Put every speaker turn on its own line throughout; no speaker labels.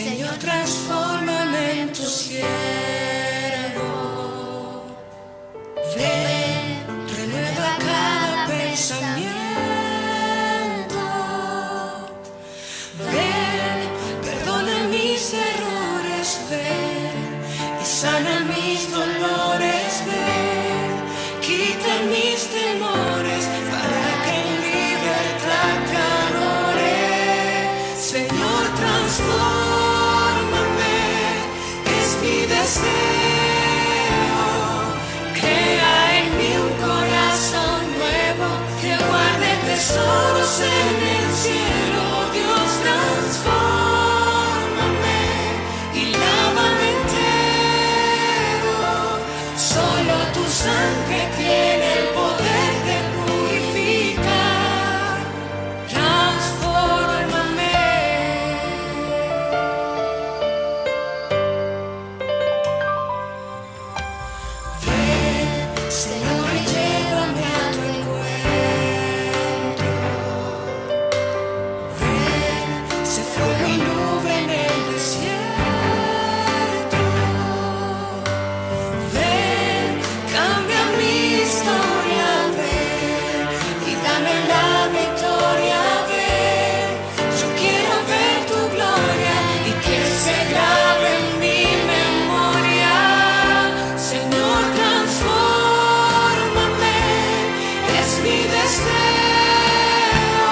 Señor, transfórmame en tu siervo. Ven, renueva cada pensamiento. Ven, perdona mis errores. Ven y sana mis dolores. Ven, quita mis temores para que en libertad te adore. Señor, transfórmame, es mi deseo. Crea en mí un corazón nuevo que guarde tesoros en el cielo. Dios, transfórmame y lávame entero. Solo tu sangre tiene el poder de purificar. Transfórmame. Ven, Señor, y llévame a tu encuentro. Ven, sé fuego y nube en el desierto. Ven, cambia mi historia. Ven y dame la victoria. Ven, yo quiero ver tu gloria y que se grabe en mi memoria. Señor, transfórmame, es mi deseo.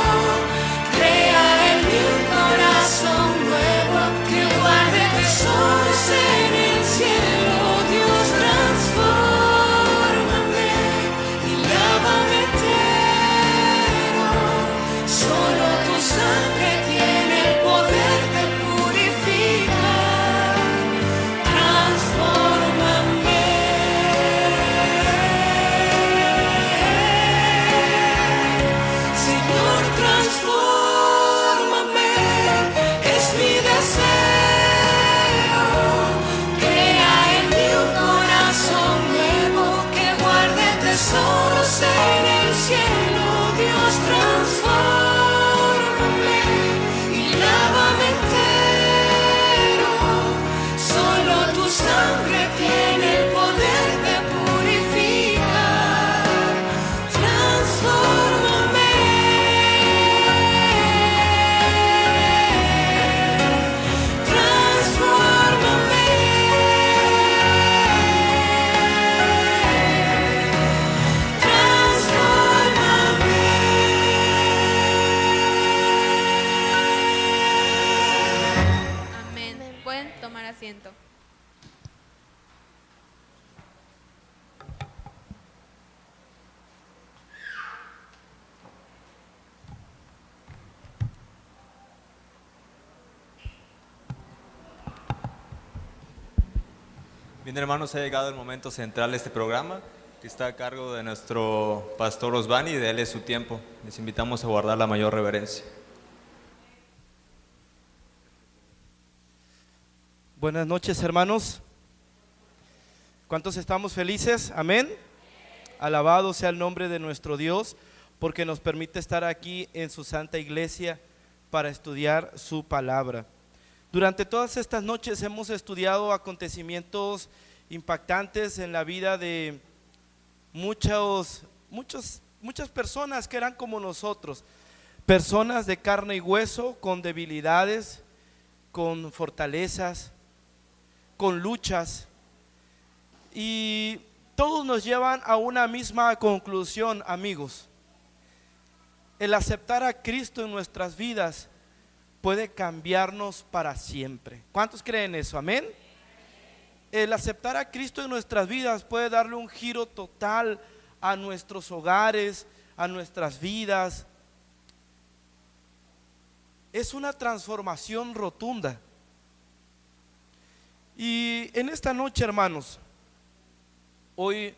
Crea en mí un corazón nuevo que guarde tesoros en el cielo. Dios, transfórmame y lávame entero. Solo tu sangre tiene el poder de purificar. Transfórmame. Señor, transfórmame, es mi deseo. Crea en mí un corazón nuevo que guarde tesoros en el cielo. Dios, transfórmame y lávame entero. Solo tu sangre tiene el poder de purificar. Transfórmame. Transfórmame.
Amén. Pueden tomar asiento.
Bien, hermanos, ha llegado el momento central de este programa, que está a cargo de nuestro pastor Osvani, y de él es su tiempo. Les invitamos a guardar la mayor reverencia.
Buenas noches, hermanos. ¿Cuántos estamos felices? Amén. Alabado sea el nombre de nuestro Dios, porque nos permite estar aquí en su santa iglesia para estudiar su palabra. Durante todas estas noches hemos estudiado acontecimientos impactantes en la vida de muchas personas que eran como nosotros, personas de carne y hueso, con debilidades, con fortalezas, con luchas, y todos nos llevan a una misma conclusión, amigos. El aceptar a Cristo en nuestras vidas puede cambiarnos para siempre. ¿Cuántos creen eso? Amén. El aceptar a Cristo en nuestras vidas puede darle un giro total a nuestros hogares, a nuestras vidas. Es una transformación rotunda. Y en esta noche, hermanos, hoy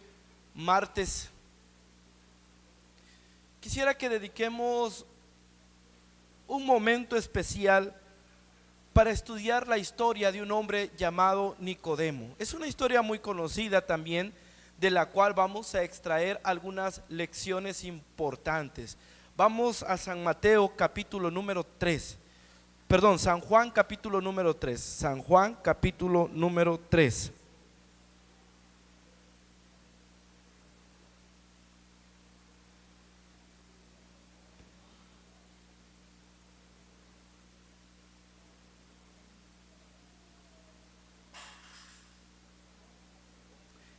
martes, quisiera que dediquemos un momento especial para estudiar la historia de un hombre llamado Nicodemo. Es una historia muy conocida también, de la cual vamos a extraer algunas lecciones importantes. Vamos a San Mateo capítulo número 3. perdón, San Juan capítulo número 3. San Juan capítulo número 3.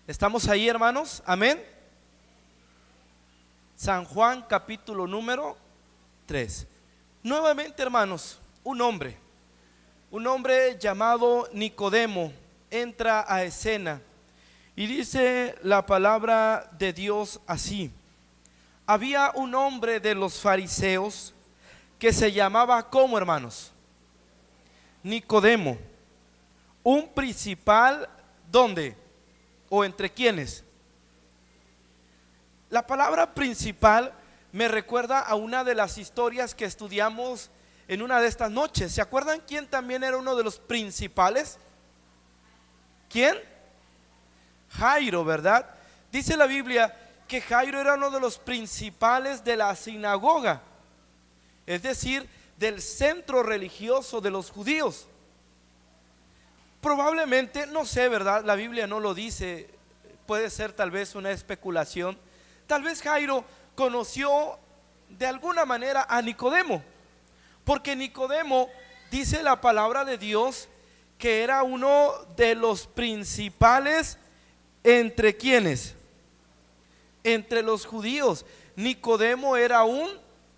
¿Estamos ahí, hermanos? Amén. San Juan capítulo número 3. Nuevamente, hermanos, un hombre llamado Nicodemo entra a escena y dice la palabra de Dios así: había un hombre de los fariseos que se llamaba, ¿cómo, hermanos? Nicodemo, un principal, ¿dónde? ¿O entre quiénes? La palabra principal me recuerda a una de las historias que estudiamos en una de estas noches. ¿Se acuerdan quién también era uno de los principales? ¿Quién? Jairo, ¿verdad? Dice la Biblia que Jairo era uno de los principales de la sinagoga, es decir, del centro religioso de los judíos. Probablemente, no sé, ¿verdad? La Biblia no lo dice, puede ser tal vez una especulación. Tal vez Jairo conoció de alguna manera a Nicodemo, porque Nicodemo, dice la palabra de Dios, que era uno de los principales entre quienes, entre los judíos. Nicodemo era un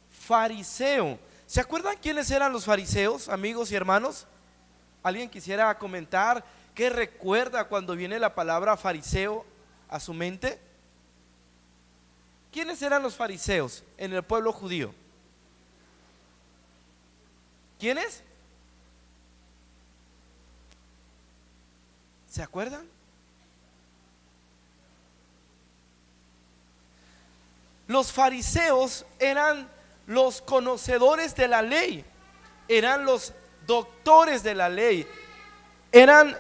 fariseo. ¿Se acuerdan quiénes eran los fariseos, amigos y hermanos? ¿Alguien quisiera comentar qué recuerda cuando viene la palabra fariseo a su mente? ¿Quiénes eran los fariseos en el pueblo judío? ¿Quiénes? ¿Se acuerdan? Los fariseos eran los conocedores de la ley, eran los doctores de la ley, eran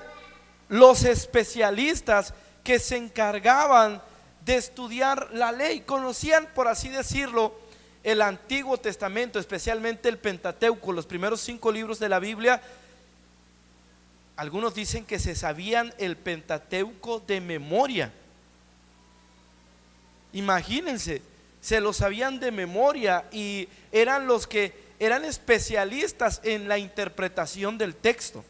los especialistas que se encargaban de estudiar la ley, conocían, por así decirlo, el Antiguo Testamento, especialmente el Pentateuco, los primeros 5 libros de la Biblia. Algunos dicen que se sabían el Pentateuco de memoria. Imagínense, se lo sabían de memoria y eran los que eran especialistas en la interpretación del texto.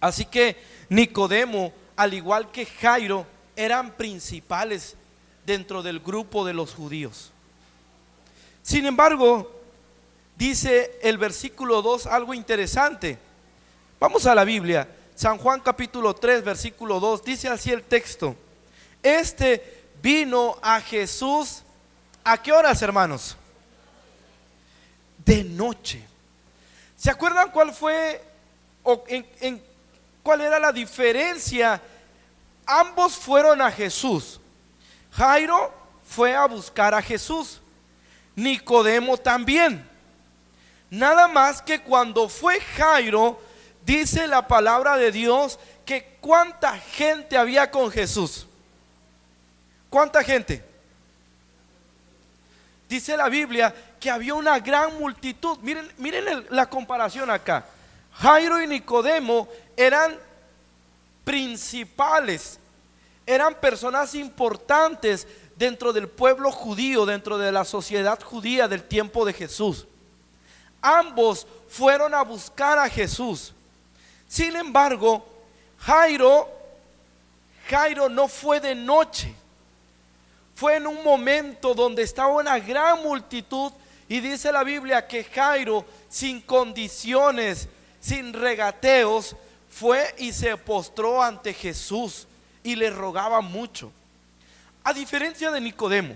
Así que Nicodemo, al igual que Jairo, eran principales dentro del grupo de los judíos. Sin embargo, dice el versículo 2 algo interesante. Vamos a la Biblia, San Juan capítulo 3 versículo 2, dice así el texto: este vino a Jesús, ¿a qué horas, hermanos? De noche. ¿Se acuerdan cuál fue o cuál era la diferencia? Ambos fueron a Jesús. Jairo fue a buscar a Jesús, Nicodemo también. Nada más que cuando fue Jairo, dice la palabra de Dios que cuánta gente había con Jesús. ¿Cuánta gente? Dice la Biblia que había una gran multitud. Miren la comparación acá. Jairo y Nicodemo eran principales, eran personas importantes dentro del pueblo judío, dentro de la sociedad judía del tiempo de Jesús. Ambos fueron a buscar a Jesús. Sin embargo, Jairo no fue de noche, fue en un momento donde estaba una gran multitud. Y dice la Biblia que Jairo, sin condiciones, sin regateos, fue y se postró ante Jesús y le rogaba mucho. A diferencia de Nicodemo,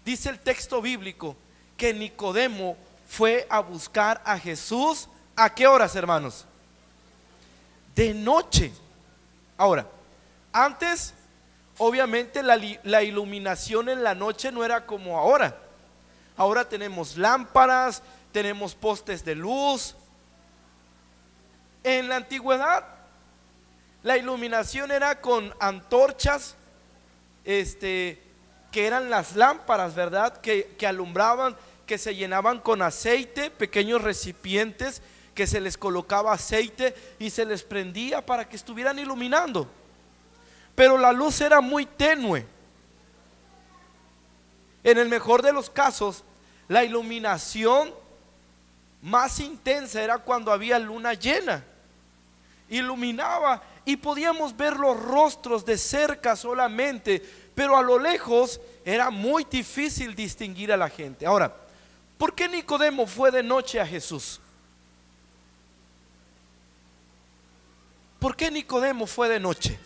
dice el texto bíblico que Nicodemo fue a buscar a Jesús. ¿A qué horas, hermanos? De noche. Ahora, antes, obviamente la iluminación en la noche no era como ahora. Ahora tenemos lámparas, tenemos postes de luz. En la antigüedad, la iluminación era con antorchas, que eran las lámparas, ¿verdad? Que alumbraban, que se llenaban con aceite, pequeños recipientes que se les colocaba aceite y se les prendía para que estuvieran iluminando. Pero la luz era muy tenue. En el mejor de los casos, la iluminación más intensa era cuando había luna llena. Iluminaba y podíamos ver los rostros de cerca solamente, pero a lo lejos era muy difícil distinguir a la gente. Ahora, ¿por qué Nicodemo fue de noche a Jesús? ¿Por qué Nicodemo fue de noche?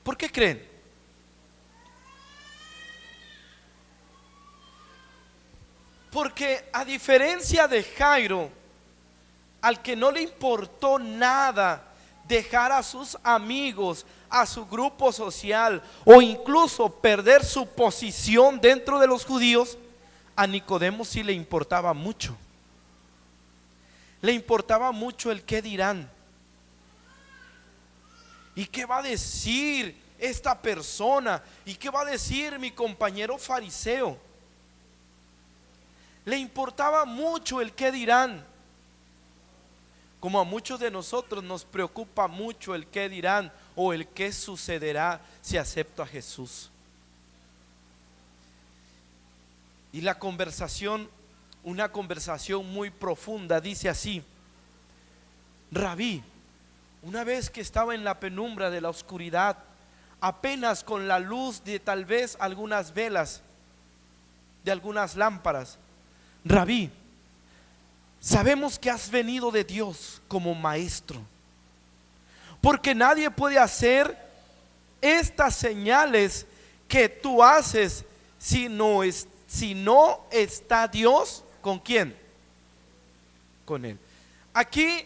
¿Por qué creen? Porque a diferencia de Jairo, al que no le importó nada dejar a sus amigos, a su grupo social o incluso perder su posición dentro de los judíos, a Nicodemo sí le importaba mucho. Le importaba mucho el qué dirán. ¿Y qué va a decir esta persona? ¿Y qué va a decir mi compañero fariseo? Le importaba mucho el qué dirán. Como a muchos de nosotros nos preocupa mucho el qué dirán o el qué sucederá si acepto a Jesús. Y la conversación, una conversación muy profunda, dice así: Rabí, una vez que estaba en la penumbra de la oscuridad, apenas con la luz de tal vez algunas velas, de algunas lámparas, Rabí, sabemos que has venido de Dios como maestro, porque nadie puede hacer estas señales que tú haces si no está Dios. ¿Con quién? Con él. Aquí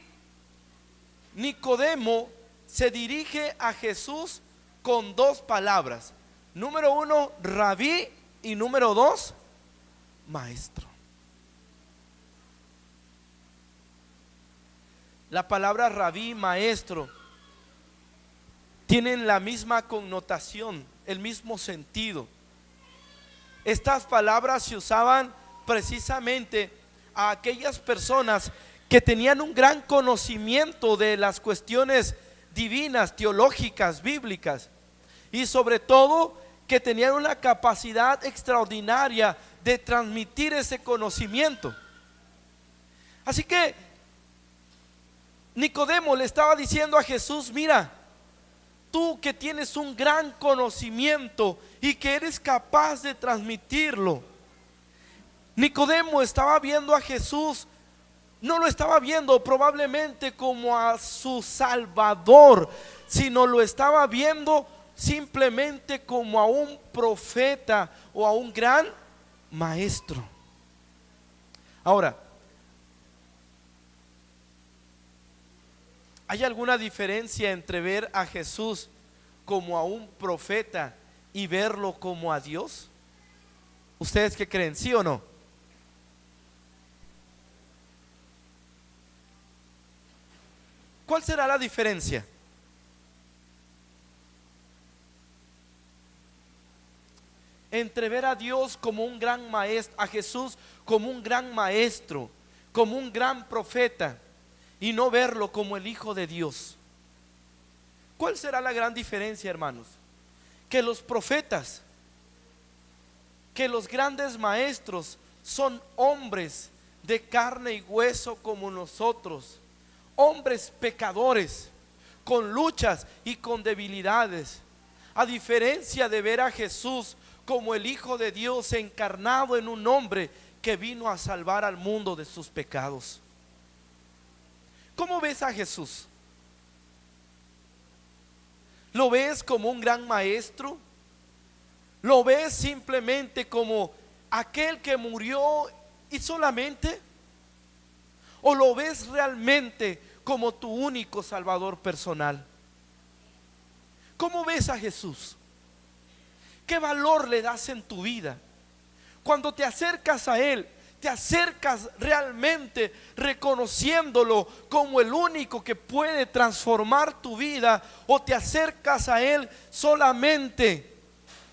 Nicodemo se dirige a Jesús con dos palabras. Número uno, rabí, y número dos, maestro. La palabra rabí, maestro, tienen la misma connotación, el mismo sentido. Estas palabras se usaban precisamente a aquellas personas que tenían un gran conocimiento de las cuestiones divinas, teológicas, bíblicas, y sobre todo que tenían una capacidad extraordinaria de transmitir ese conocimiento. Así que Nicodemo le estaba diciendo a Jesús: mira, tú que tienes un gran conocimiento y que eres capaz de transmitirlo. Nicodemo estaba viendo a Jesús, no lo estaba viendo probablemente como a su Salvador, sino lo estaba viendo simplemente como a un profeta o a un gran maestro. Ahora, ¿hay alguna diferencia entre ver a Jesús como a un profeta y verlo como a Dios? ¿Ustedes qué creen? ¿Sí o no? ¿Cuál será la diferencia? Entre ver a Dios como un gran maestro, a Jesús como un gran maestro, como un gran profeta, y no verlo como el Hijo de Dios. ¿Cuál será la gran diferencia, hermanos? Que los profetas, que los grandes maestros son hombres de carne y hueso como nosotros, hombres pecadores, con luchas y con debilidades. A diferencia de ver a Jesús como el Hijo de Dios encarnado en un hombre que vino a salvar al mundo de sus pecados. ¿Cómo ves a Jesús? ¿Lo ves como un gran maestro? ¿Lo ves simplemente como aquel que murió y solamente? ¿O lo ves realmente como tu único Salvador personal? ¿Cómo ves a Jesús? ¿Qué valor le das en tu vida? Cuando te acercas a Él, te acercas realmente reconociéndolo como el único que puede transformar tu vida, o te acercas a Él solamente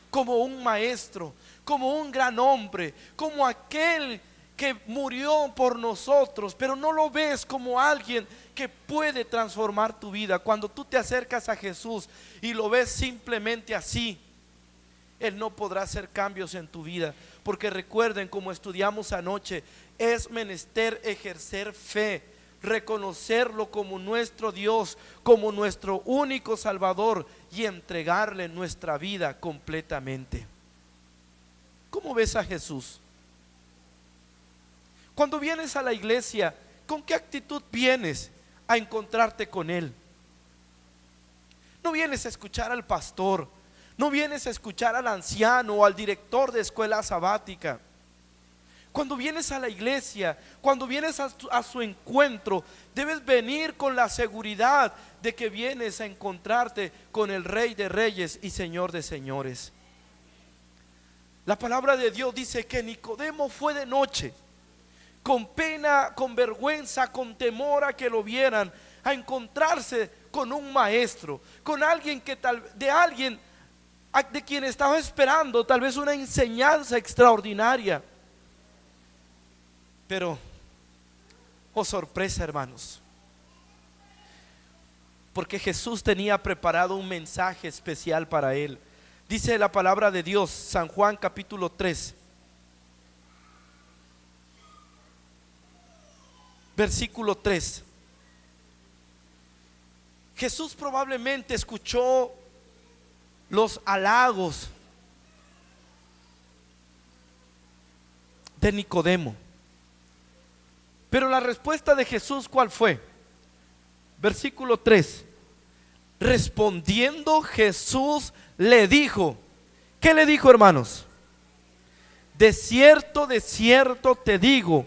como un maestro, como un gran hombre, como aquel que murió por nosotros, pero no lo ves como alguien que puede transformar tu vida. Cuando tú te acercas a Jesús y lo ves simplemente así, Él no podrá hacer cambios en tu vida, porque recuerden, como estudiamos anoche, es menester ejercer fe, reconocerlo como nuestro Dios, como nuestro único Salvador, y entregarle nuestra vida completamente. ¿Cómo ves a Jesús? Cuando vienes a la iglesia, ¿con qué actitud vienes a encontrarte con Él? No vienes a escuchar al pastor, no vienes a escuchar al anciano o al director de escuela sabática. Cuando vienes a la iglesia, cuando vienes a su encuentro, debes venir con la seguridad de que vienes a encontrarte con el Rey de Reyes y Señor de Señores. La palabra de Dios dice que Nicodemo fue de noche, con pena, con vergüenza, con temor a que lo vieran, a encontrarse con un maestro, con alguien de quien estaba esperando tal vez una enseñanza extraordinaria. Pero, oh sorpresa, hermanos, porque Jesús tenía preparado un mensaje especial para él. Dice la palabra de Dios, San Juan capítulo 3, versículo 3. Jesús probablemente escuchó los halagos de Nicodemo, pero la respuesta de Jesús, ¿cuál fue? Versículo 3. Respondiendo Jesús le dijo, ¿qué le dijo, hermanos? De cierto te digo,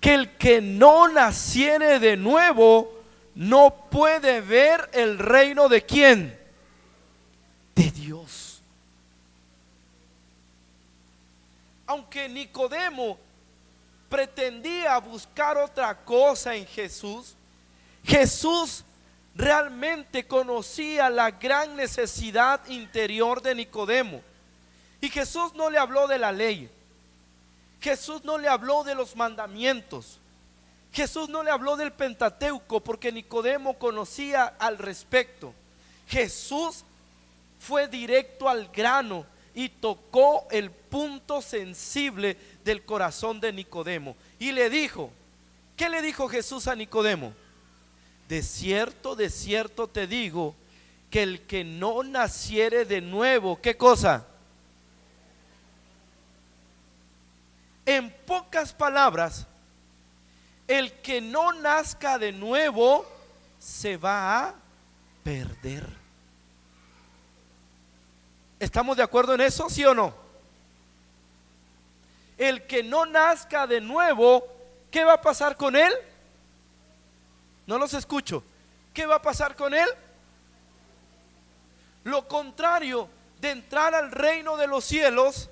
que el que no naciere de nuevo no puede ver el reino de ¿quién? De Dios. Aunque Nicodemo pretendía buscar otra cosa en Jesús, Jesús realmente conocía la gran necesidad interior de Nicodemo. Y Jesús no le habló de la ley, Jesús no le habló de los mandamientos, Jesús no le habló del Pentateuco, porque Nicodemo conocía al respecto. Jesús fue directo al grano y tocó el punto sensible del corazón de Nicodemo y le dijo, ¿qué le dijo Jesús a Nicodemo? De cierto te digo, que el que no naciere de nuevo, ¿qué cosa? En pocas palabras, el que no nazca de nuevo se va a perder. ¿Estamos de acuerdo en eso, sí o no? El que no nazca de nuevo, ¿qué va a pasar con él? No los escucho. ¿Qué va a pasar con él? Lo contrario de entrar al reino de los cielos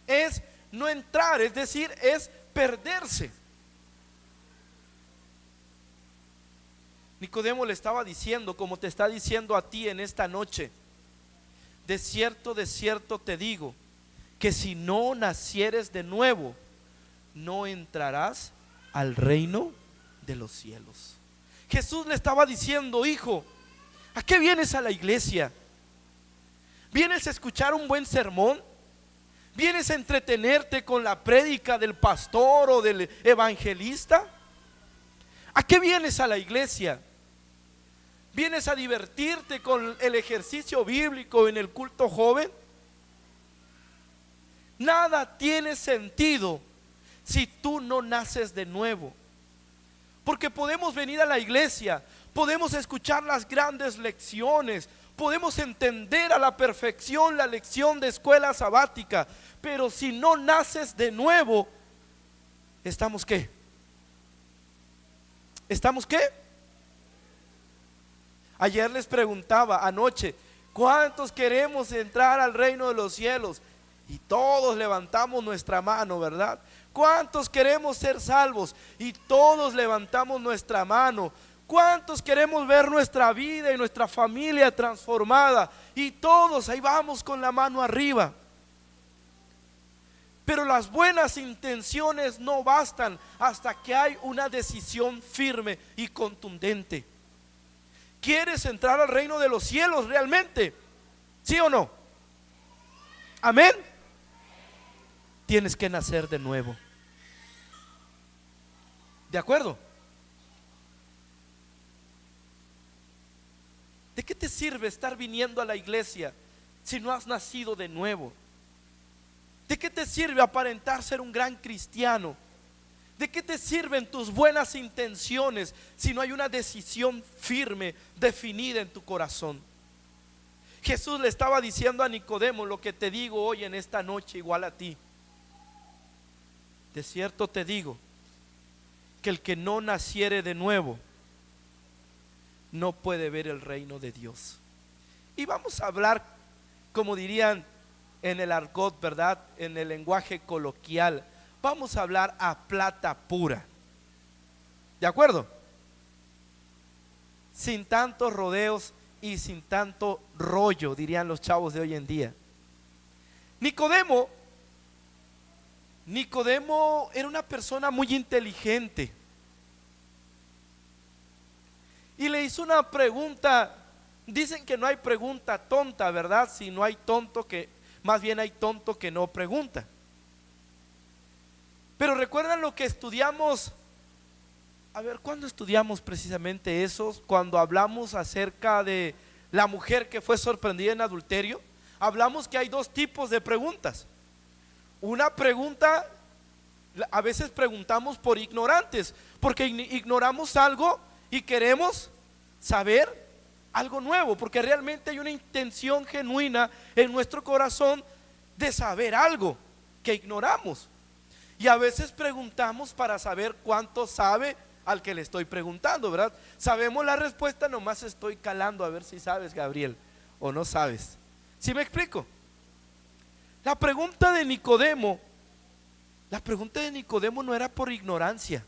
es no entrar, es decir, es perderse. Nicodemo le estaba diciendo, como te está diciendo a ti en esta noche, de cierto te digo, que si no nacieres de nuevo, no entrarás al reino de los cielos. Jesús le estaba diciendo, hijo, ¿a qué vienes a la iglesia? ¿Vienes a escuchar un buen sermón? ¿Vienes a entretenerte con la prédica del pastor o del evangelista? ¿A qué vienes a la iglesia? ¿Vienes a divertirte con el ejercicio bíblico en el culto joven? Nada tiene sentido si tú no naces de nuevo. Porque podemos venir a la iglesia, podemos escuchar las grandes lecciones, podemos entender a la perfección la lección de escuela sabática, pero si no naces de nuevo, ¿estamos qué? ¿Estamos qué? Ayer les preguntaba, anoche, ¿cuántos queremos entrar al reino de los cielos? Y todos levantamos nuestra mano, ¿verdad? ¿Cuántos queremos ser salvos? Y todos levantamos nuestra mano. ¿Cuántos queremos ver nuestra vida y nuestra familia transformada? Y todos ahí vamos con la mano arriba. Pero las buenas intenciones no bastan hasta que hay una decisión firme y contundente. ¿Quieres entrar al reino de los cielos realmente? ¿Sí o no? Amén. Tienes que nacer de nuevo. ¿De acuerdo? ¿De qué te sirve estar viniendo a la iglesia si no has nacido de nuevo? ¿De qué te sirve aparentar ser un gran cristiano? ¿De qué te sirven tus buenas intenciones si no hay una decisión firme, definida en tu corazón? Jesús le estaba diciendo a Nicodemo lo que te digo hoy en esta noche, igual a ti. De cierto te digo que el que no naciere de nuevo no puede ver el reino de Dios. Y vamos a hablar, como dirían en el argot, ¿verdad? En el lenguaje coloquial, vamos a hablar a plata pura. ¿De acuerdo? Sin tantos rodeos y sin tanto rollo, dirían los chavos de hoy en día. Nicodemo era una persona muy inteligente. Y le hizo una pregunta. Dicen que no hay pregunta tonta, ¿verdad? Si no hay tonto que, más bien hay tonto que no pregunta. Pero recuerdan lo que estudiamos. A ver, ¿cuándo estudiamos precisamente eso? Cuando hablamos acerca de la mujer que fue sorprendida en adulterio. Hablamos que hay dos tipos de preguntas. Una pregunta, a veces preguntamos por ignorantes, porque ignoramos algo y queremos saber algo nuevo, porque realmente hay una intención genuina en nuestro corazón de saber algo que ignoramos. Y a veces preguntamos para saber cuánto sabe al que le estoy preguntando, ¿verdad? Sabemos la respuesta, nomás estoy calando a ver si sabes, Gabriel, o no sabes. ¿Sí me explico? La pregunta de Nicodemo no era por ignorancia.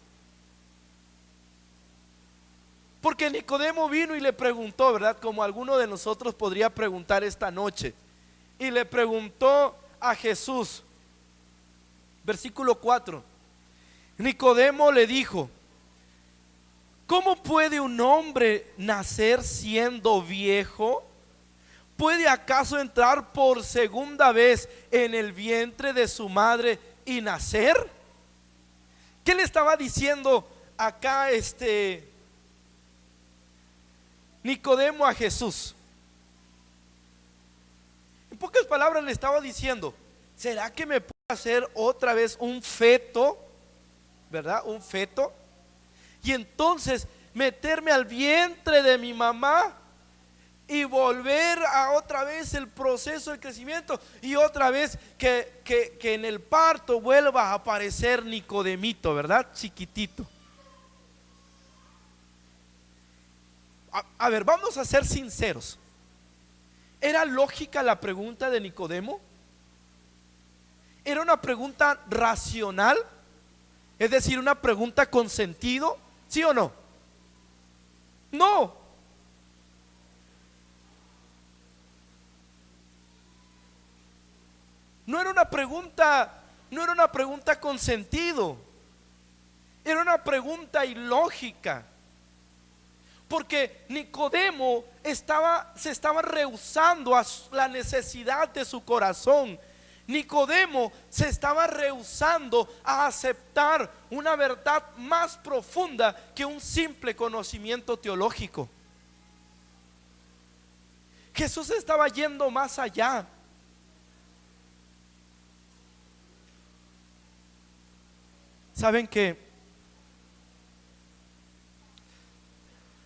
Porque Nicodemo vino y le preguntó, ¿verdad? Como alguno de nosotros podría preguntar esta noche. Y le preguntó a Jesús, versículo 4. Nicodemo le dijo: ¿cómo puede un hombre nacer siendo viejo? ¿Puede acaso entrar por segunda vez en el vientre de su madre y nacer? ¿Qué le estaba diciendo acá Nicodemo a Jesús? En pocas palabras le estaba diciendo: ¿será que me puede hacer otra vez un feto? ¿Verdad? Un feto. Y entonces meterme al vientre de mi mamá y volver a otra vez el proceso de crecimiento, y otra vez que en el parto vuelva a aparecer Nicodemito, ¿verdad? Chiquitito. A ver, vamos a ser sinceros. ¿Era lógica la pregunta de Nicodemo? ¿Era una pregunta racional? Es decir, una pregunta con sentido, ¿sí o no? No. No era una pregunta con sentido. Era una pregunta ilógica. Porque Nicodemo se estaba rehusando a la necesidad de su corazón. Nicodemo se estaba rehusando a aceptar una verdad más profunda que un simple conocimiento teológico. Jesús estaba yendo más allá. ¿Saben que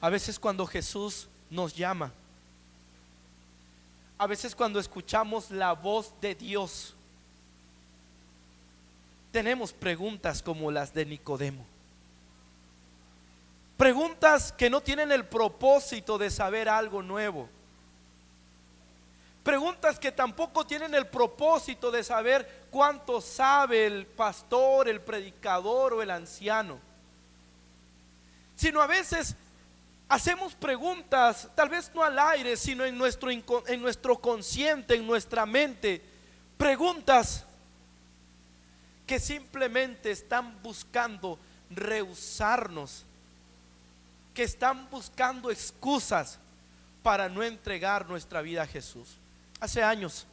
a veces cuando Jesús nos llama, a veces cuando escuchamos la voz de Dios, tenemos preguntas como las de Nicodemo? Preguntas que no tienen el propósito de saber algo nuevo. Preguntas que tampoco tienen el propósito de saber cuánto sabe el pastor, el predicador o el anciano. Sino a veces hacemos preguntas, tal vez no al aire, sino en nuestro consciente, en nuestra mente. Preguntas que simplemente están buscando rehusarnos, que están buscando excusas para no entregar nuestra vida a Jesús. Hace años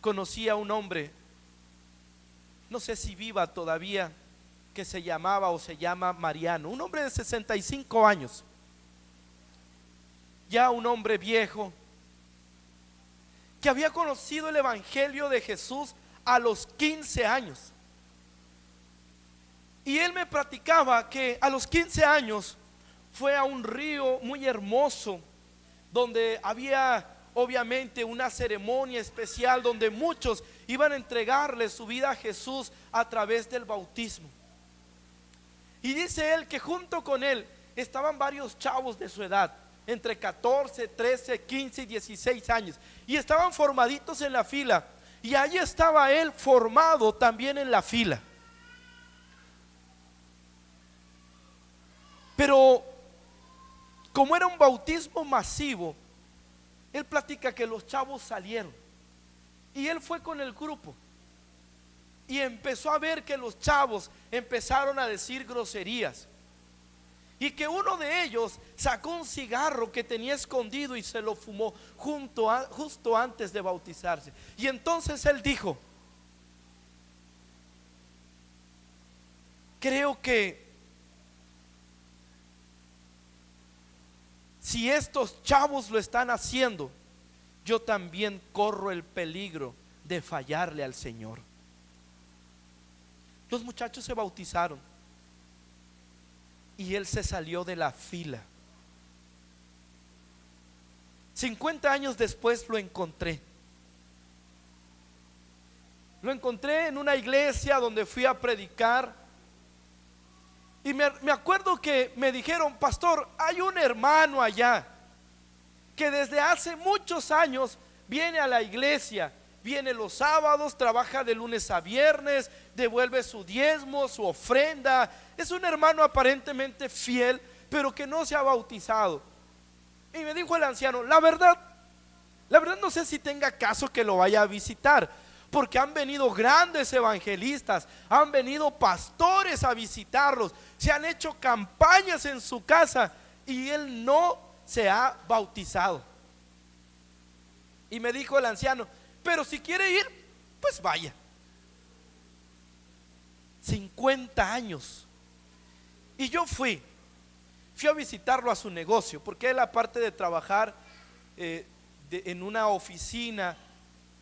conocí a un hombre, no sé si viva todavía, que se llamaba o se llama Mariano, un hombre de 65 años, ya un hombre viejo, que había conocido el evangelio de Jesús a los 15 años. Y él me platicaba que a los 15 años fue a un río muy hermoso, donde había obviamente una ceremonia especial, donde muchos iban a entregarle su vida a Jesús a través del bautismo. Y dice él que junto con él estaban varios chavos de su edad, entre 14, 13, 15 y 16 años, y estaban formaditos en la fila, y ahí estaba él formado también en la fila. Pero como era un bautismo masivo, él platica que los chavos salieron y él fue con el grupo y empezó a ver que los chavos empezaron a decir groserías, y que uno de ellos sacó un cigarro que tenía escondido y se lo fumó justo antes de bautizarse. Y entonces él dijo: creo que si estos chavos lo están haciendo, yo también corro el peligro de fallarle al Señor. Los muchachos se bautizaron y él se salió de la fila. 50 años después lo encontré. Lo encontré en una iglesia donde fui a predicar. Y me acuerdo que me dijeron: pastor, hay un hermano allá que desde hace muchos años viene a la iglesia, viene los sábados, trabaja de lunes a viernes, devuelve su diezmo, su ofrenda. Es un hermano aparentemente fiel, pero que no se ha bautizado. Y me dijo el anciano: la verdad no sé si tenga caso que lo vaya a visitar, porque han venido grandes evangelistas, han venido pastores a visitarlos, se han hecho campañas en su casa y él no se ha bautizado. Y me dijo el anciano: pero si quiere ir, pues vaya. 50 años. Y yo fui a visitarlo a su negocio, porque él, aparte de trabajar en una oficina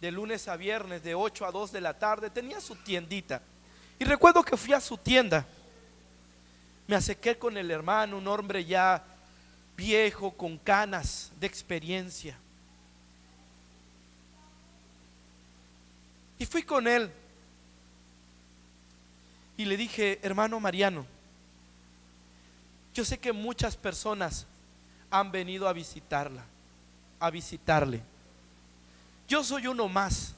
de lunes a viernes de 8 a 2 de la tarde, tenía su tiendita. Y recuerdo que fui a su tienda, me acerqué con el hermano, un hombre ya viejo, con canas de experiencia, y fui con él y le dije: hermano Mariano, yo sé que muchas personas han venido a visitarle. Yo soy uno más,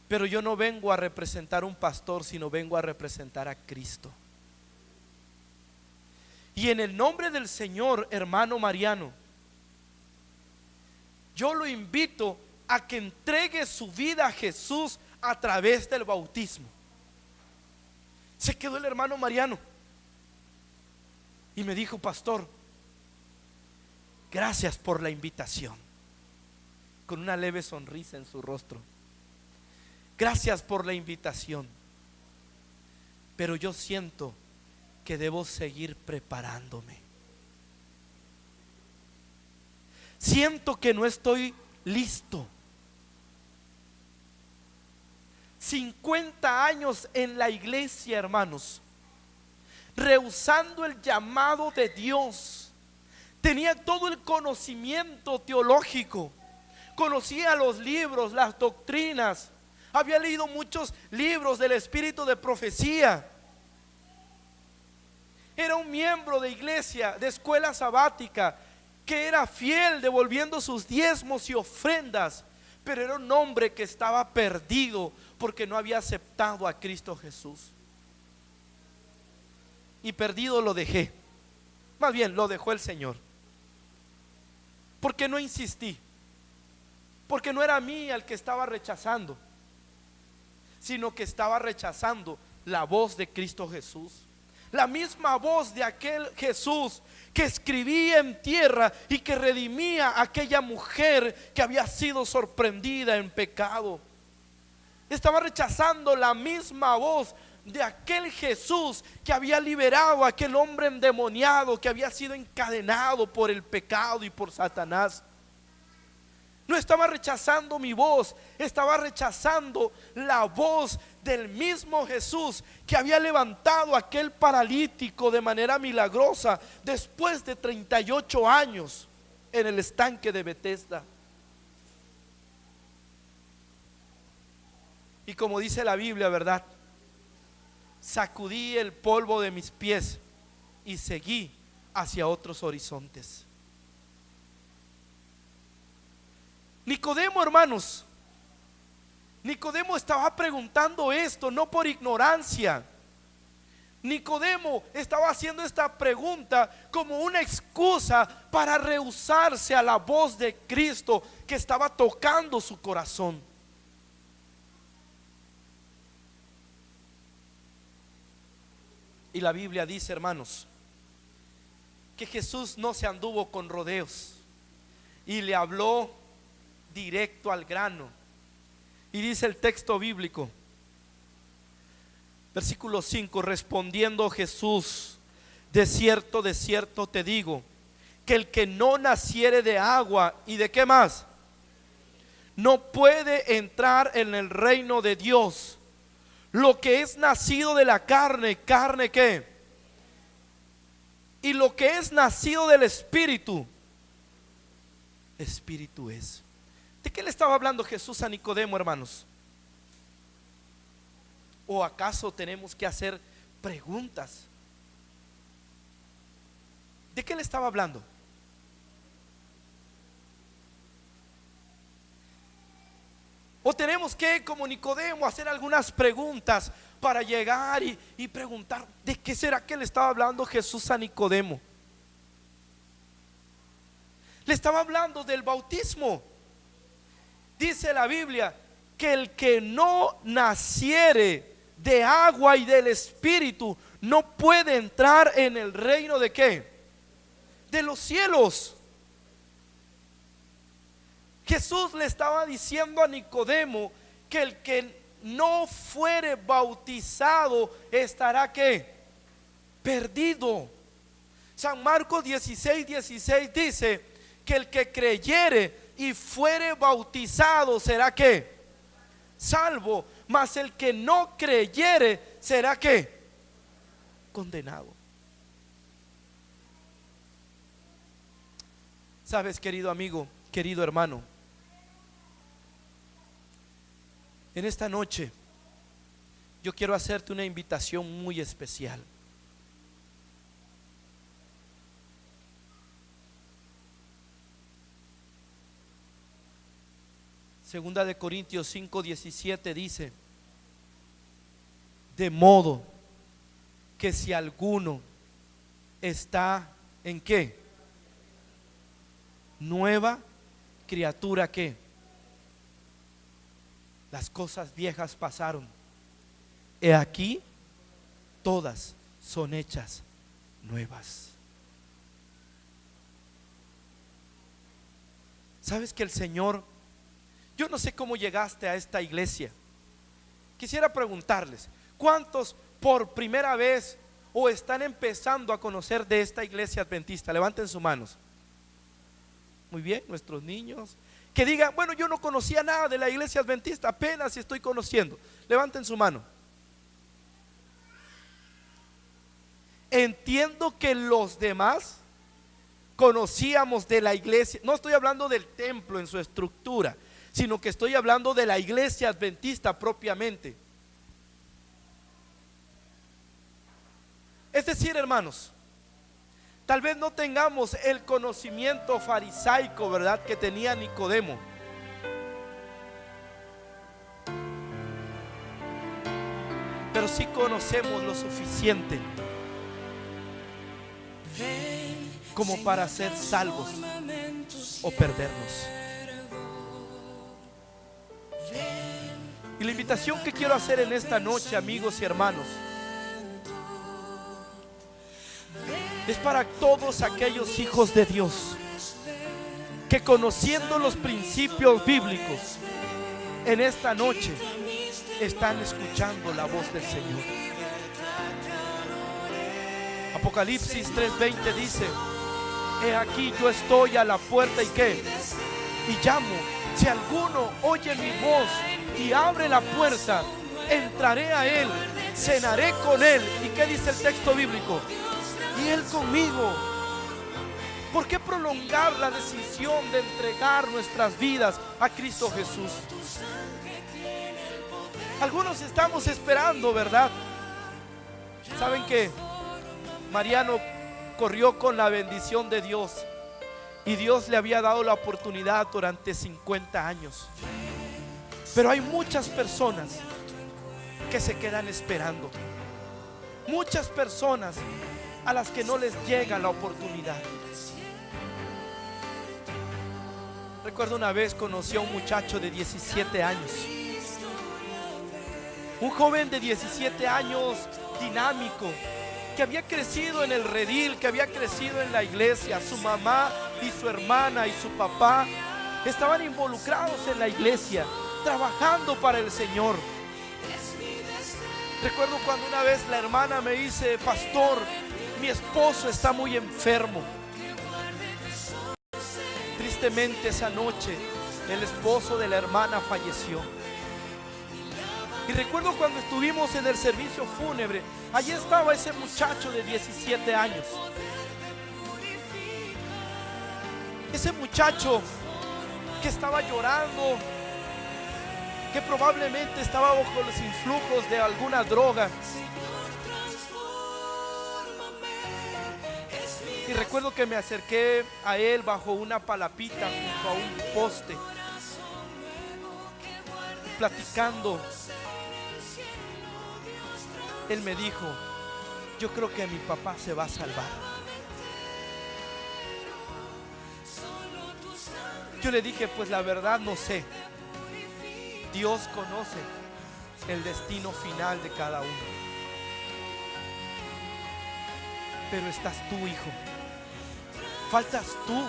pero yo no vengo a representar un pastor, sino vengo a representar a Cristo. Y en el nombre del Señor, hermano Mariano, yo lo invito a que entregue su vida a Jesús a través del bautismo. Se quedó el hermano Mariano y me dijo: pastor, gracias por la invitación, con una leve sonrisa en su rostro. Gracias por la invitación, pero yo siento que debo seguir preparándome. Siento que no estoy listo. 50 años en la iglesia, hermanos, rehusando el llamado de Dios. Tenía todo el conocimiento teológico, conocía los libros, las doctrinas, había leído muchos libros del espíritu de profecía. Era un miembro de iglesia, de escuela sabática, que era fiel devolviendo sus diezmos y ofrendas, pero era un hombre que estaba perdido porque no había aceptado a Cristo Jesús. Y perdido lo dejé, más bien lo dejó el Señor, porque no insistí, porque no era a mí al que estaba rechazando, sino que estaba rechazando la voz de Cristo Jesús. La misma voz de aquel Jesús que escribía en tierra y que redimía a aquella mujer que había sido sorprendida en pecado. Estaba rechazando la misma voz de aquel Jesús que había liberado a aquel hombre endemoniado que había sido encadenado por el pecado y por Satanás. No estaba rechazando mi voz, estaba rechazando la voz del mismo Jesús que había levantado a aquel paralítico de manera milagrosa después de 38 años en el estanque de Betesda. Y como dice la Biblia, ¿verdad? Sacudí el polvo de mis pies y seguí hacia otros horizontes. Nicodemo, hermanos, Nicodemo estaba preguntando esto no por ignorancia. Nicodemo estaba haciendo esta pregunta como una excusa para rehusarse a la voz de Cristo que estaba tocando su corazón. Y la Biblia dice, hermanos, que Jesús no se anduvo con rodeos y le habló directo al grano. Y dice el texto bíblico, versículo 5: respondiendo Jesús, de cierto te digo, que el que no naciere de agua y de qué más, no puede entrar en el reino de Dios. Lo que es nacido de la carne, ¿carne qué? Y lo que es nacido del Espíritu, Espíritu es. ¿De qué le estaba hablando Jesús a Nicodemo, hermanos? ¿O acaso tenemos que hacer preguntas? ¿De qué le estaba hablando? O tenemos que, como Nicodemo, hacer algunas preguntas para llegar y preguntar, ¿de qué será que le estaba hablando Jesús a Nicodemo? Le estaba hablando del bautismo. Dice la Biblia que el que no naciere de agua y del Espíritu no puede entrar en el reino de ¿qué? De los cielos. Jesús le estaba diciendo a Nicodemo que el que no fuere bautizado estará ¿qué? Perdido. San Marcos 16:16 dice que el que creyere y fuere bautizado será ¿qué? Salvo, mas el que no creyere será ¿qué? Condenado. Sabes, querido amigo, querido hermano, en esta noche yo quiero hacerte una invitación muy especial. Segunda de Corintios 5:17 dice: de modo que si alguno está en ¿qué? Nueva criatura, ¿qué? Las cosas viejas pasaron, he aquí todas son hechas nuevas. ¿Sabes que el Señor, yo no sé cómo llegaste a esta iglesia? Quisiera preguntarles, ¿cuántos por primera vez o están empezando a conocer de esta iglesia adventista? Levanten sus manos. Muy bien, nuestros niños que digan, bueno, yo no conocía nada de la iglesia adventista, apenas estoy conociendo. Levanten su mano. Entiendo que los demás conocíamos de la iglesia. No estoy hablando del templo en su estructura, sino que estoy hablando de la iglesia adventista propiamente. Es decir, hermanos, tal vez no tengamos el conocimiento farisaico, ¿verdad?, que tenía Nicodemo. Pero sí conocemos lo suficiente como para ser salvos o perdernos. Y la invitación que quiero hacer en esta noche, amigos y hermanos, es para todos aquellos hijos de Dios que, conociendo los principios bíblicos, en esta noche están escuchando la voz del Señor. Apocalipsis 3:20 dice: he aquí yo estoy a la puerta y ¿qué? Y llamo. Si alguno oye mi voz y abre la puerta, entraré a él, cenaré con él. ¿Y qué dice el texto bíblico? Y él conmigo. ¿Por qué prolongar la decisión de entregar nuestras vidas a Cristo Jesús? Algunos estamos esperando, ¿verdad? ¿Saben qué? Mariano corrió con la bendición de Dios y Dios le había dado la oportunidad durante 50 años. Pero hay muchas personas que se quedan esperando. Muchas personas a las que no les llega la oportunidad. Recuerdo una vez conocí a un muchacho de 17 años. Un joven de 17 años dinámico, que había crecido en el redil, que había crecido en la iglesia. Su mamá y su hermana y su papá estaban involucrados en la iglesia, trabajando para el Señor. Recuerdo cuando una vez la hermana me dice: pastor, mi esposo está muy enfermo. Tristemente esa noche el esposo de la hermana falleció. Y recuerdo cuando estuvimos en el servicio fúnebre, allí estaba ese muchacho de 17 años. Ese muchacho que estaba llorando, que probablemente estaba bajo los influjos de alguna droga. Y recuerdo que me acerqué a él bajo una palapita junto a un poste, platicando. Él me dijo: yo creo que mi papá se va a salvar. Yo le dije: pues la verdad no sé. Dios conoce el destino final de cada uno. Pero estás tú, hijo. Faltas tú.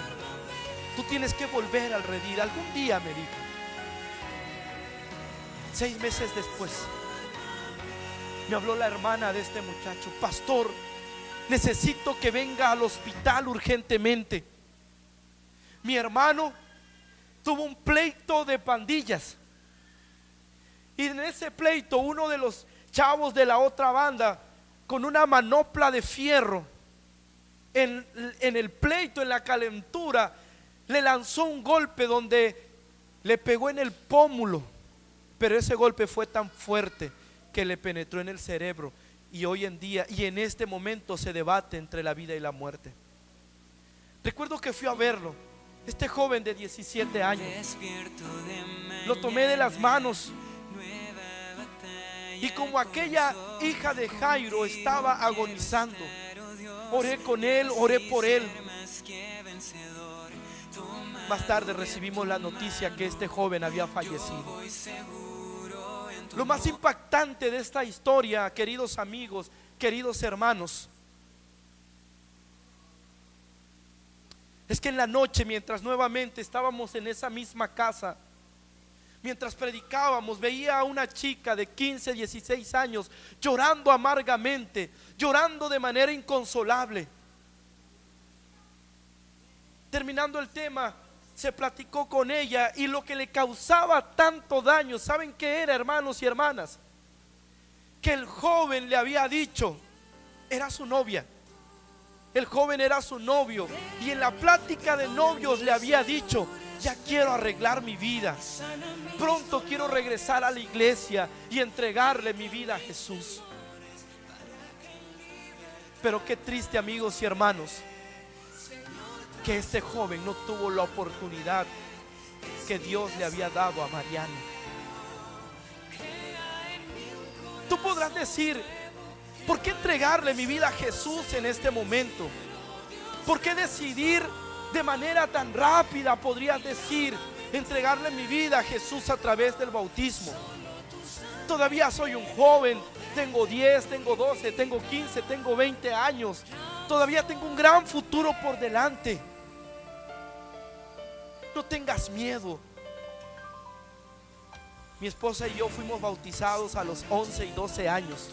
Tú tienes que volver al redil. Algún día, me dijo. 6 meses después me habló la hermana de este muchacho: pastor, necesito que venga al hospital urgentemente. Mi hermano tuvo un pleito de pandillas, y en ese pleito uno de los chavos de la otra banda, con una manopla de fierro, en el pleito, en la calentura, le lanzó un golpe donde le pegó en el pómulo. Pero ese golpe fue tan fuerte que le penetró en el cerebro, y hoy en día y en este momento se debate entre la vida y la muerte. Recuerdo que fui a verlo, este joven de 17 años. Lo tomé de las manos y como aquella hija de Jairo estaba agonizando, oré con él, oré por él. Más tarde recibimos la noticia que este joven había fallecido. Lo más impactante de esta historia, queridos amigos, queridos hermanos, es que en la noche, mientras nuevamente estábamos en esa misma casa, mientras predicábamos, veía a una chica de 15, 16 años llorando amargamente, llorando de manera inconsolable. Terminando el tema, se platicó con ella, y lo que le causaba tanto daño, ¿saben qué era, hermanos y hermanas? Que el joven le había dicho, era su novia, el joven era su novio, y en la plática de novios le había dicho: ya quiero arreglar mi vida, pronto quiero regresar a la iglesia y entregarle mi vida a Jesús. Pero qué triste, amigos y hermanos, que este joven no tuvo la oportunidad que Dios le había dado a Mariano. Tú podrás decir: ¿por qué entregarle mi vida a Jesús en este momento? ¿Por qué decidir de manera tan rápida? Podrías decir: entregarle mi vida a Jesús a través del bautismo. Todavía soy un joven, tengo 10, tengo 12, tengo 15, tengo 20 años. Todavía tengo un gran futuro por delante. No tengas miedo. Mi esposa y yo fuimos bautizados a los 11 y 12 años.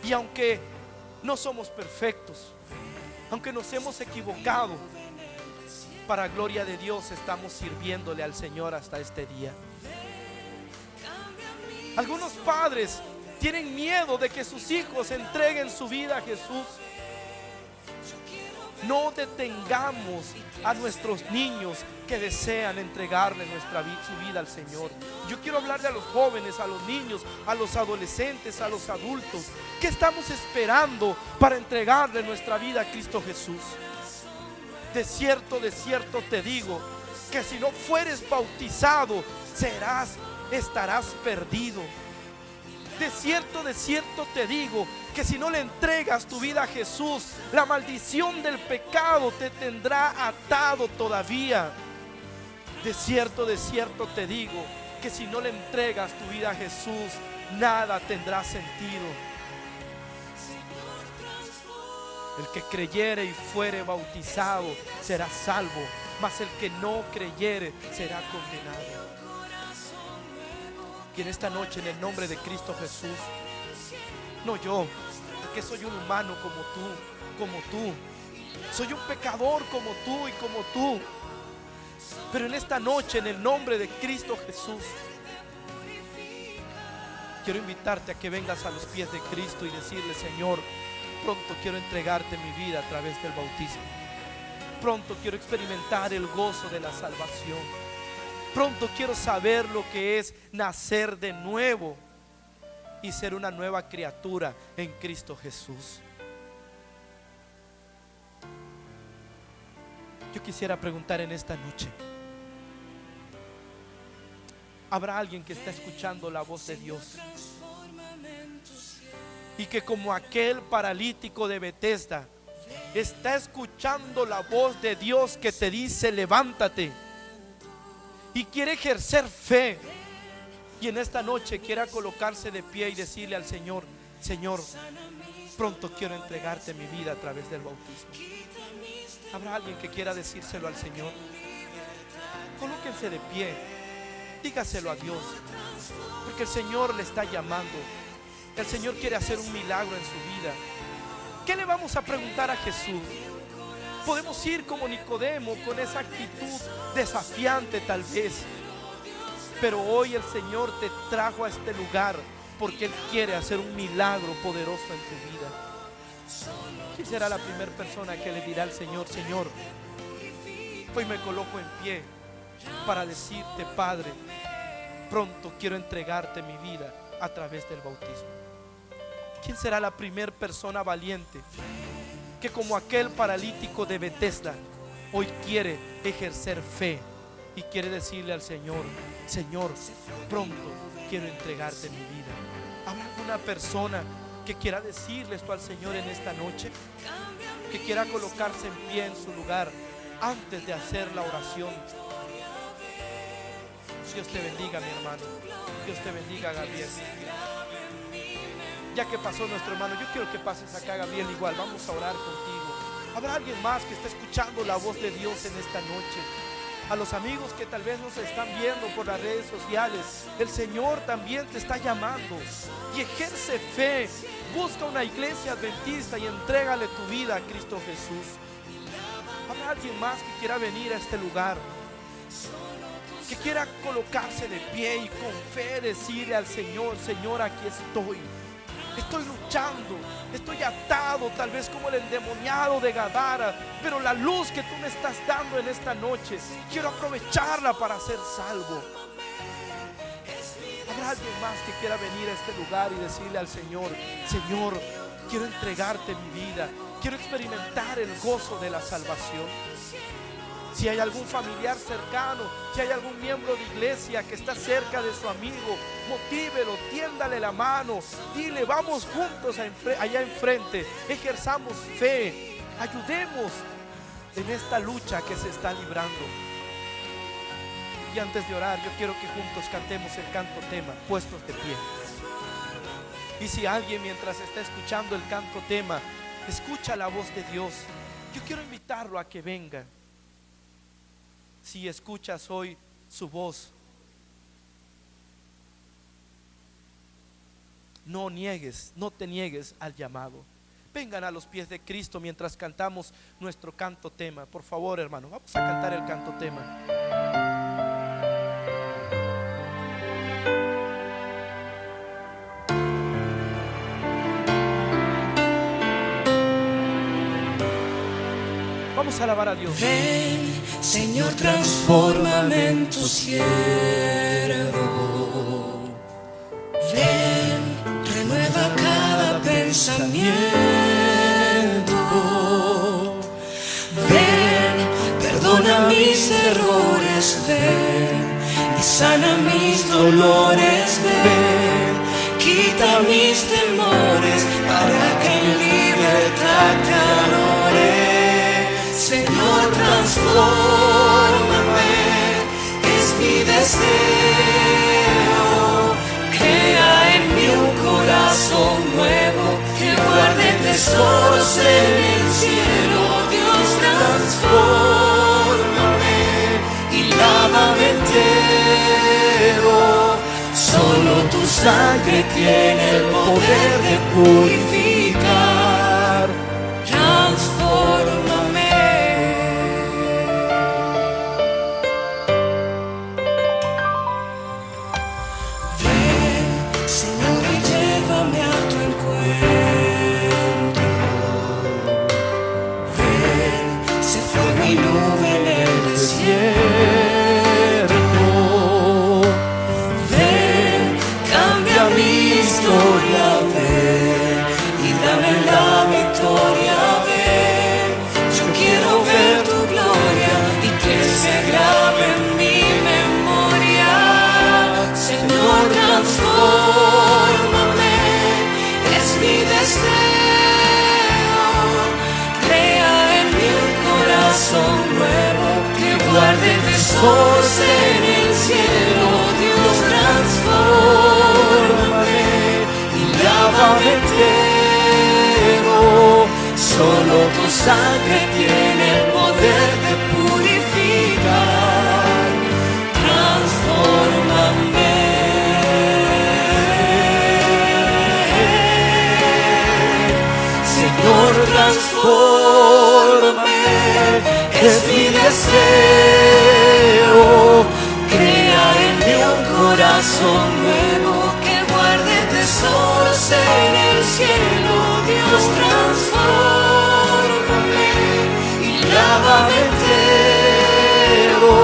Y aunque no somos perfectos, aunque nos hemos equivocado, para gloria de Dios estamos sirviéndole al Señor hasta este día. Algunos padres tienen miedo de que sus hijos entreguen su vida a Jesús. No detengamos a nuestros niños que desean entregarle su vida al Señor. Yo quiero hablarle a los jóvenes, a los niños, a los adolescentes, a los adultos. ¿Qué estamos esperando para entregarle nuestra vida a Cristo Jesús? De cierto te digo, que si no fueres bautizado, estarás perdido. De cierto te digo, que si no le entregas tu vida a Jesús, la maldición del pecado te tendrá atado todavía. De cierto te digo, que si no le entregas tu vida a Jesús, nada tendrá sentido. El que creyere y fuere bautizado será salvo, mas el que no creyere será condenado. Y en esta noche, en el nombre de Cristo Jesús, no yo, porque soy un humano como tú, soy un pecador como tú y como tú, pero en esta noche, en el nombre de Cristo Jesús, quiero invitarte a que vengas a los pies de Cristo y decirle: Señor, pronto quiero entregarte mi vida a través del bautismo. Pronto quiero experimentar el gozo de la salvación. Pronto quiero saber lo que es nacer de nuevo y ser una nueva criatura en Cristo Jesús. Yo quisiera preguntar en esta noche: ¿habrá alguien que está escuchando la voz de Dios y que, como aquel paralítico de Betesda, está escuchando la voz de Dios que te dice: levántate, y quiere ejercer fe, y en esta noche quiera colocarse de pie y decirle al Señor: Señor, pronto quiero entregarte mi vida a través del bautismo? ¿Habrá alguien que quiera decírselo al Señor? Colóquense de pie, dígaselo a Dios, porque el Señor le está llamando. El Señor quiere hacer un milagro en su vida. ¿Qué le vamos a preguntar a Jesús? Podemos ir como Nicodemo, con esa actitud desafiante tal vez, pero hoy el Señor te trajo a este lugar porque Él quiere hacer un milagro poderoso en tu vida. ¿Quién será la primera persona que le dirá al Señor: Señor, hoy me coloco en pie para decirte: Padre, pronto quiero entregarte mi vida a través del bautismo? ¿Quién será la primera persona valiente que, como aquel paralítico de Betesda, hoy quiere ejercer fe y quiere decirle al Señor: Señor, pronto quiero entregarte mi vida? ¿Habrá alguna persona que quiera decirle esto al Señor en esta noche? Que quiera colocarse en pie en su lugar antes de hacer la oración. Dios te bendiga, mi hermano. Dios te bendiga, Gabriel. Ya que pasó nuestro hermano, yo quiero que pases acá, Gabriel, igual. Vamos a orar contigo. ¿Habrá alguien más que está escuchando la voz de Dios en esta noche? A los amigos que tal vez nos están viendo por las redes sociales, el Señor también te está llamando. Y ejerce fe. Busca una iglesia adventista y entrégale tu vida a Cristo Jesús. ¿Habrá alguien más que quiera venir a este lugar, que quiera colocarse de pie y con fe decirle al Señor: Señor, aquí estoy? Estoy luchando, estoy atado, tal vez como el endemoniado de Gadara, pero la luz que tú me estás dando en esta noche, quiero aprovecharla para ser salvo. ¿Habrá alguien más que quiera venir a este lugar y decirle al Señor: Señor, quiero entregarte mi vida, quiero experimentar el gozo de la salvación? Si hay algún familiar cercano, si hay algún miembro de iglesia que está cerca de su amigo, motívelo, tiéndale la mano, dile: vamos juntos allá enfrente, ejerzamos fe, ayudemos en esta lucha que se está librando. Y antes de orar, yo quiero que juntos cantemos el canto tema, puestos de pie. Y si alguien mientras está escuchando el canto tema escucha la voz de Dios, yo quiero invitarlo a que venga. Si escuchas hoy su voz, no niegues, no te niegues al llamado. Vengan a los pies de Cristo mientras cantamos nuestro canto tema. Por favor, hermano, vamos a cantar el canto tema. Vamos a alabar a Dios.
Ven, Señor, transfórmame en tu siervo. Ven, renueva cada pensamiento. Ven, perdona mis errores. Ven y sana mis dolores. Ven, quita mis temores para que en libertad te adore. Señor, transfórmame, es mi deseo. Crea en mí un corazón nuevo que guarde tesoros en el cielo. Dios, transfórmame y lávame entero. Solo tu sangre tiene el poder de purificar. Transfórmame. Guarde tesoros en el cielo. Dios, transfórmame y lávame entero. Solo tu sangre tiene el poder de purificar. Transfórmame. Señor, transfórmame, es mi deseo. Crea en mí un corazón nuevo que guarde tesoros en el cielo. Dios, transfórmame y lávame entero.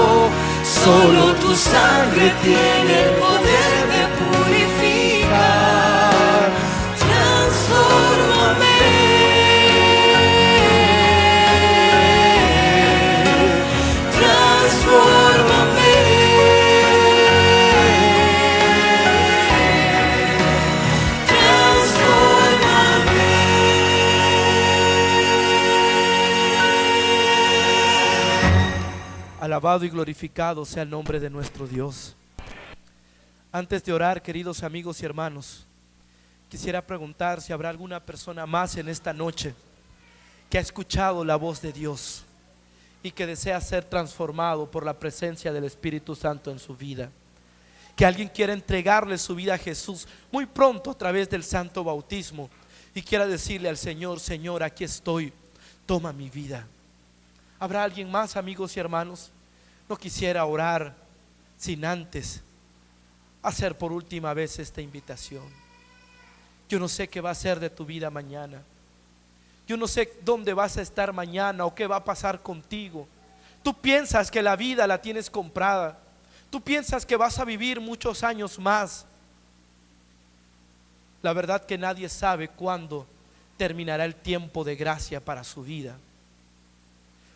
Solo tu sangre tiene el poder de purificar. Transfórmame.
Alabado y glorificado sea el nombre de nuestro Dios. Antes de orar, queridos amigos y hermanos, quisiera preguntar si habrá alguna persona más en esta noche que ha escuchado la voz de Dios y que desea ser transformado por la presencia del Espíritu Santo en su vida. Que alguien quiera entregarle su vida a Jesús muy pronto a través del santo bautismo y quiera decirle al Señor: Señor, aquí estoy, toma mi vida. ¿Habrá alguien más, amigos y hermanos? No quisiera orar sin antes hacer por última vez esta invitación. Yo no sé qué va a ser de tu vida mañana. Yo no sé dónde vas a estar mañana o qué va a pasar contigo. Tú piensas que la vida la tienes comprada. Tú piensas que vas a vivir muchos años más. La verdad que nadie sabe cuándo terminará el tiempo de gracia para su vida.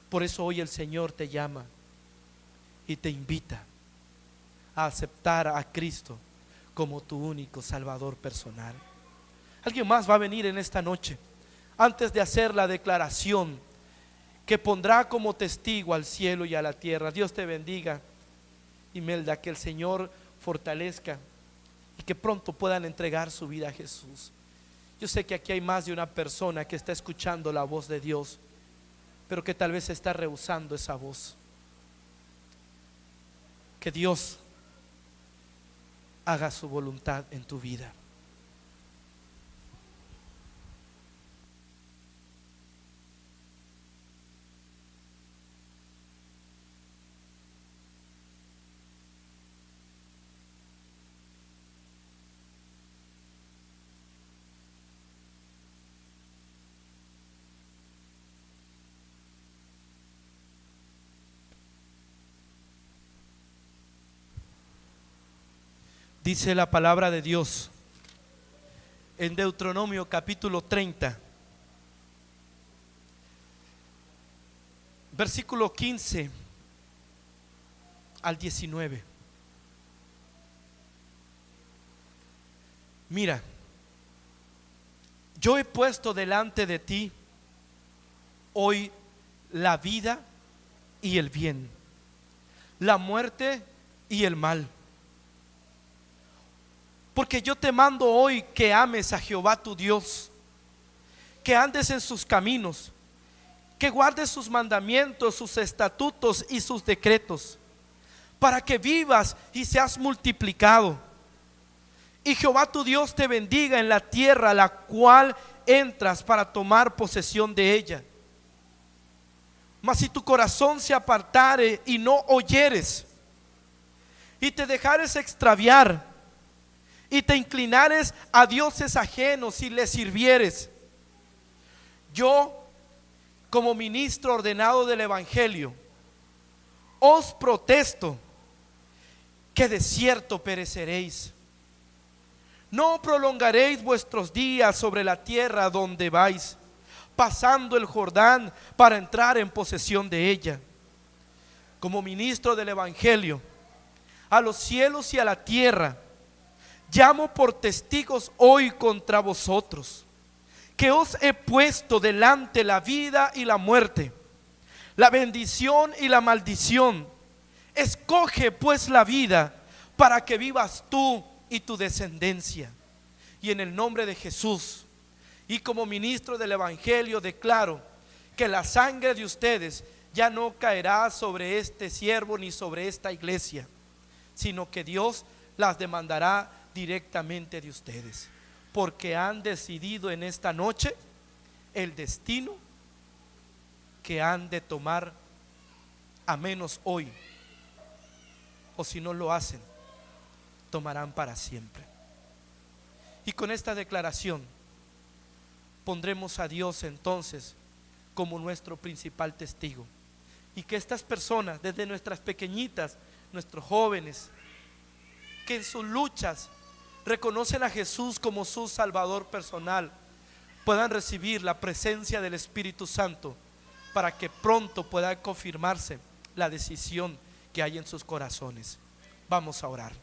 Por eso hoy el Señor te llama y te invita a aceptar a Cristo como tu único Salvador personal. Alguien más va a venir en esta noche antes de hacer la declaración que pondrá como testigo al cielo y a la tierra. Dios te bendiga Imelda, que el Señor fortalezca y que pronto puedan entregar su vida a Jesús. Yo sé que aquí hay más de una persona que está escuchando la voz de Dios, pero que tal vez está rehusando esa voz. Que Dios haga su voluntad en tu vida. Dice la palabra de Dios en Deuteronomio capítulo 30, versículo 15 al 19. Mira, yo he puesto delante de ti hoy la vida y el bien, la muerte y el mal. Porque yo te mando hoy que ames a Jehová tu Dios, que andes en sus caminos, que guardes sus mandamientos, sus estatutos y sus decretos, para que vivas y seas multiplicado. Y Jehová tu Dios te bendiga en la tierra a la cual entras para tomar posesión de ella. Mas si tu corazón se apartare y no oyeres, y te dejares extraviar, y te inclinares a dioses ajenos y les sirvieres, yo, como ministro ordenado del Evangelio, os protesto que de cierto pereceréis. No prolongaréis vuestros días sobre la tierra donde vais, pasando el Jordán para entrar en posesión de ella. Como ministro del Evangelio, a los cielos y a la tierra llamo por testigos hoy contra vosotros, que os he puesto delante la vida y la muerte, la bendición y la maldición. Escoge pues la vida para que vivas tú y tu descendencia. Y en el nombre de Jesús y como ministro del Evangelio declaro que la sangre de ustedes ya no caerá sobre este siervo ni sobre esta iglesia, sino que Dios las demandará directamente de ustedes, porque han decidido en esta noche el destino que han de tomar, a menos hoy, o si no lo hacen, tomarán para siempre. Y con esta declaración pondremos a Dios entonces como nuestro principal testigo, y que estas personas, desde nuestras pequeñitas, nuestros jóvenes, que en sus luchas reconocen a Jesús como su Salvador personal, puedan recibir la presencia del Espíritu Santo, para que pronto pueda confirmarse la decisión que hay en sus corazones. Vamos a orar.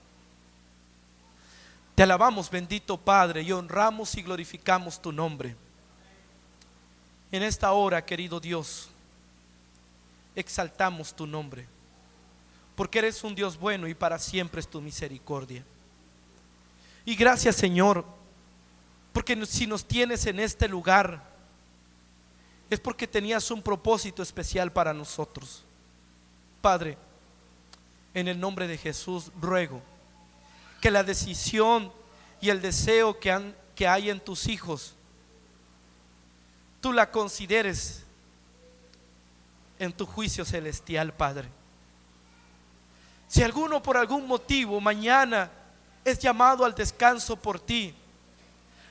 Te alabamos, bendito Padre, y honramos y glorificamos tu nombre. En esta hora, querido Dios, exaltamos tu nombre, porque eres un Dios bueno y para siempre es tu misericordia. Y gracias, Señor, porque si nos tienes en este lugar es porque tenías un propósito especial para nosotros. Padre, en el nombre de Jesús ruego que la decisión y el deseo que hay en tus hijos, tú la consideres en tu juicio celestial, Padre. Si alguno por algún motivo mañana es llamado al descanso por ti,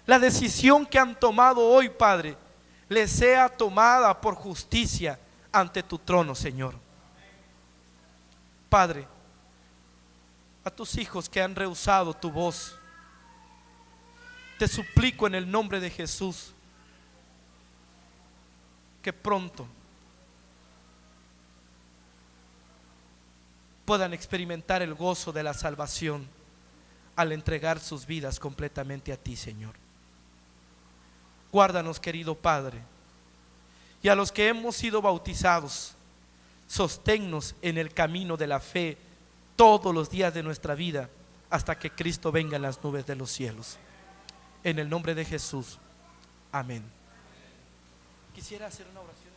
la decisión que han tomado hoy, Padre, les sea tomada por justicia ante tu trono, Señor. Padre, a tus hijos que han rehusado tu voz, te suplico en el nombre de Jesús que pronto puedan experimentar el gozo de la salvación al entregar sus vidas completamente a ti, Señor. Guárdanos, querido Padre, y a los que hemos sido bautizados, sosténnos en el camino de la fe todos los días de nuestra vida hasta que Cristo venga en las nubes de los cielos. En el nombre de Jesús, amén. Quisiera hacer una oración.